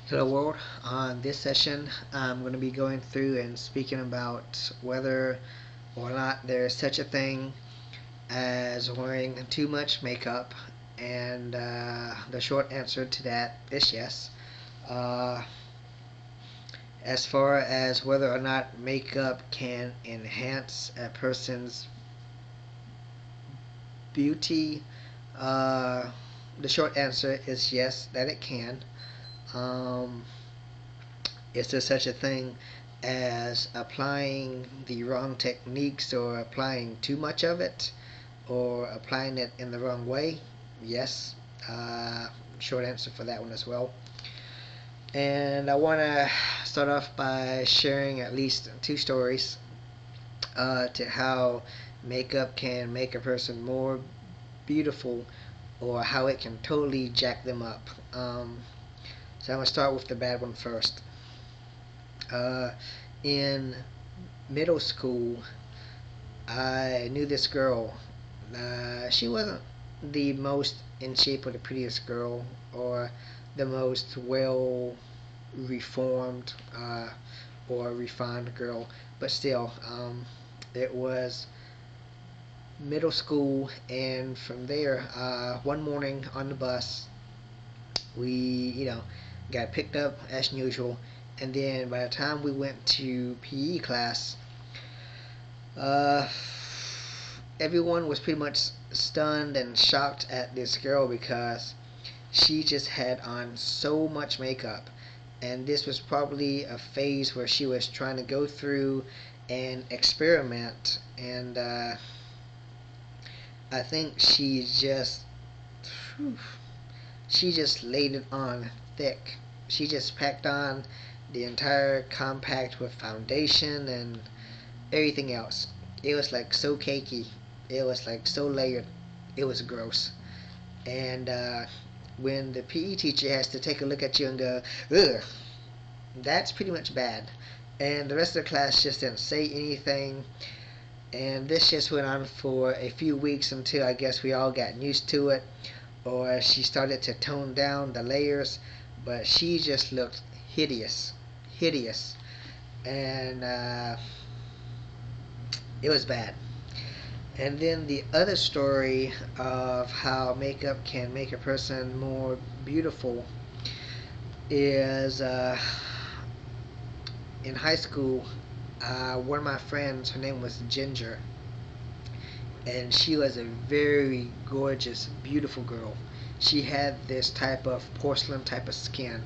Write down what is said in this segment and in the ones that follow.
Hello world. On this session, I'm going to be going through and speaking about whether or not there's such a thing as wearing too much makeup, and the short answer to that is yes. Uh, as far as whether or not makeup can enhance a person's beauty, uh, the short answer is yes, that it can. Um, Is there such a thing as applying the wrong techniques or applying too much of it or applying it in the wrong way? Yes. Short answer for that one as well. And I want to start off by sharing at least two stories to how makeup can make a person more beautiful or how it can totally jack them up. So I'm going to start with the bad one first. Uh, in middle school, I knew this girl. She wasn't the most in shape or the prettiest girl or the most well reformed or refined girl, but still, it was middle school, and from there, one morning on the bus, we, got picked up as usual, and then by the time we went to PE class, Uh, everyone was pretty much stunned and shocked at this girl because she just had on so much makeup. And this was probably a phase where she was trying to go through and experiment. And I think whew, she just laid it on thick. She just packed on the entire compact with foundation and everything else. It was like so cakey. It was like so layered. It was gross. And when the PE teacher has to take a look at you and go, ugh, that's pretty much bad. And the rest of the class just didn't say anything. And this just went on for a few weeks until I guess we all got used to it. Or she started to tone down the layers. But she just looked hideous. Hideous. And it was bad. And then the other story of how makeup can make a person more beautiful is in high school. One of my friends, her name was Ginger, and she was a very gorgeous, beautiful girl. She had this type of porcelain type of skin.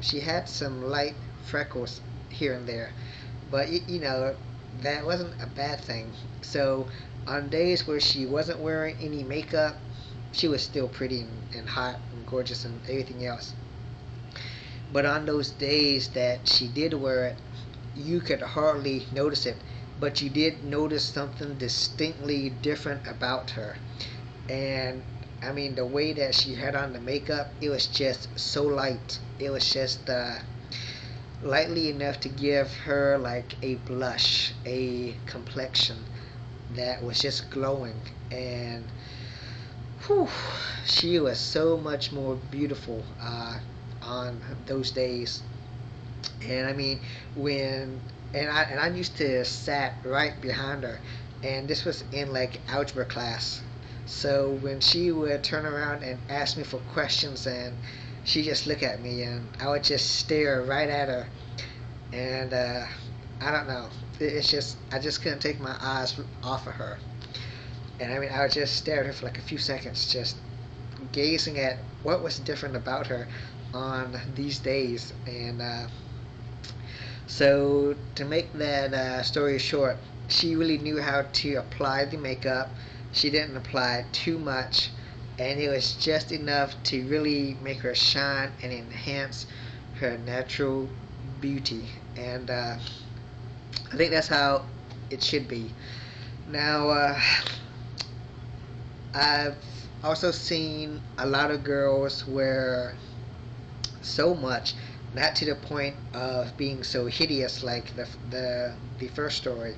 She had some light freckles here and there, but that wasn't a bad thing. So on days where she wasn't wearing any makeup, she was still pretty and hot and gorgeous and everything else. But on those days that she did wear it, you could hardly notice it, but you did notice something distinctly different about her. And I mean, the way that she had on the makeup, it was just so light. It was just lightly enough to give her like a blush, a complexion that was just glowing. And whew, she was so much more beautiful on those days. And I mean, when I used to sat right behind her, and this was in like algebra class. So when she would turn around and ask me for questions, and she just look at me, and I would just stare right at her, and I don't know. It's just I just couldn't take my eyes off of her, and I mean I would just stare at her for like a few seconds, just gazing at what was different about her on these days. And so to make that story short, she really knew how to apply the makeup. She didn't apply too much, and it was just enough to really make her shine and enhance her natural beauty. And I think that's how it should be. Now, I've also seen a lot of girls wear so much, not to the point of being so hideous like the first story,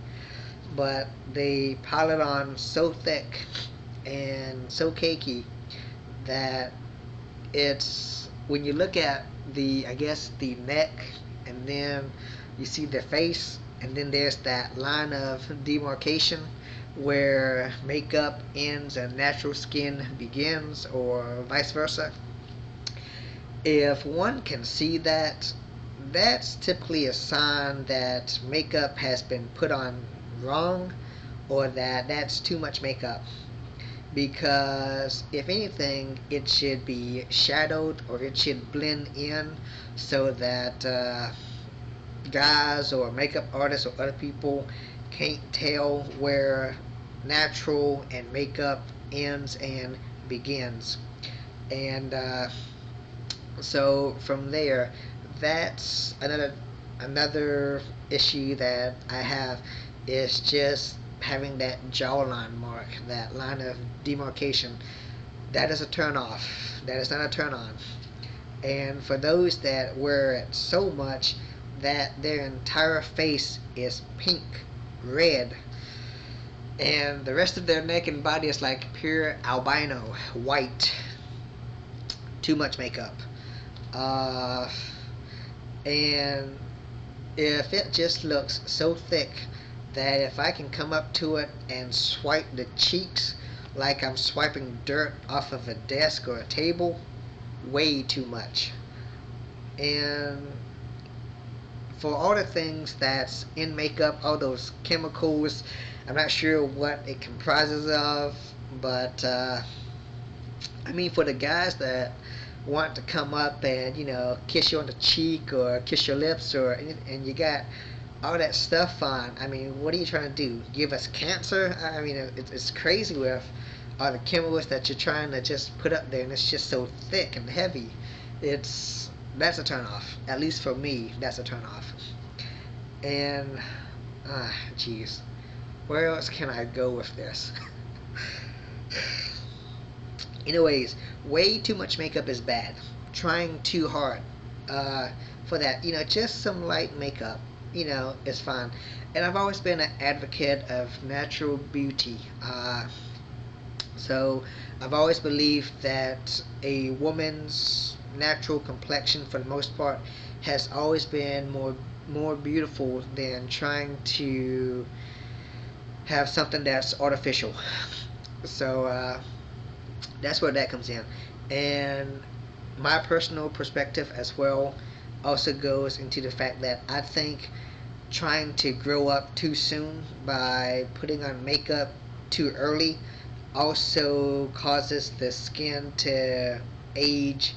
but they pile it on so thick and so cakey that it's when you look at the, I guess, the neck, and then you see the face, and then there's that line of demarcation where makeup ends and natural skin begins, or vice versa. If one can see that, that's typically a sign that makeup has been put on wrong, or that that's too much makeup. Because if anything, it should be shadowed, or it should blend in, so that guys or makeup artists or other people can't tell where natural and makeup ends and begins. And so from there, that's another issue that I have, is just having that jawline mark, that line of demarcation. That is a turn off. That is not a turn on. And for those that wear it so much that their entire face is pink, red, and the rest of their neck and body is like pure albino white, too much makeup. Uh, and if it just looks so thick that if I can come up to it and swipe the cheeks like I'm swiping dirt off of a desk or a table, way too much. And for all the things that's in makeup, all those chemicals, I'm not sure what it comprises of, but I mean, for the guys that want to come up and, kiss you on the cheek or kiss your lips, or and you got all that stuff on, I mean, what are you trying to do? Give us cancer? I mean, it's crazy with all the chemicals that you're trying to just put up there, and it's just so thick and heavy. That's a turn off. At least for me, that's a turn off. And jeez, where else can I go with this? Anyways, way too much makeup is bad. Trying too hard for that, just some light makeup, is fine. And I've always been an advocate of natural beauty. So I've always believed that a woman's natural complexion, for the most part, has always been more beautiful than trying to have something that's artificial. So that's where that comes in. And my personal perspective as well also goes into the fact that I think trying to grow up too soon by putting on makeup too early also causes the skin to age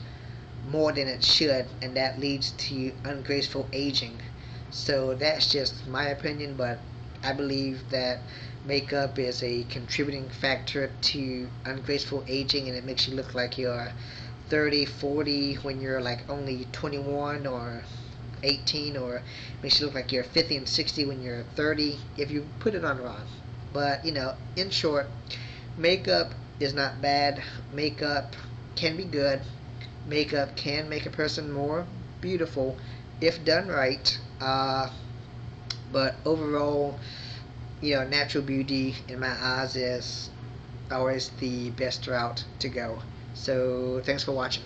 more than it should, and that leads to ungraceful aging. So that's just my opinion, but I believe that makeup is a contributing factor to ungraceful aging, and it makes you look like you're 30, 40 when you're like only 21 or 18, or makes you look like you're 50 and 60 when you're 30 if you put it on wrong. But, in short, makeup is not bad. Makeup can be good. Makeup can make a person more beautiful if done right. But overall, natural beauty in my eyes is always the best route to go. So thanks for watching.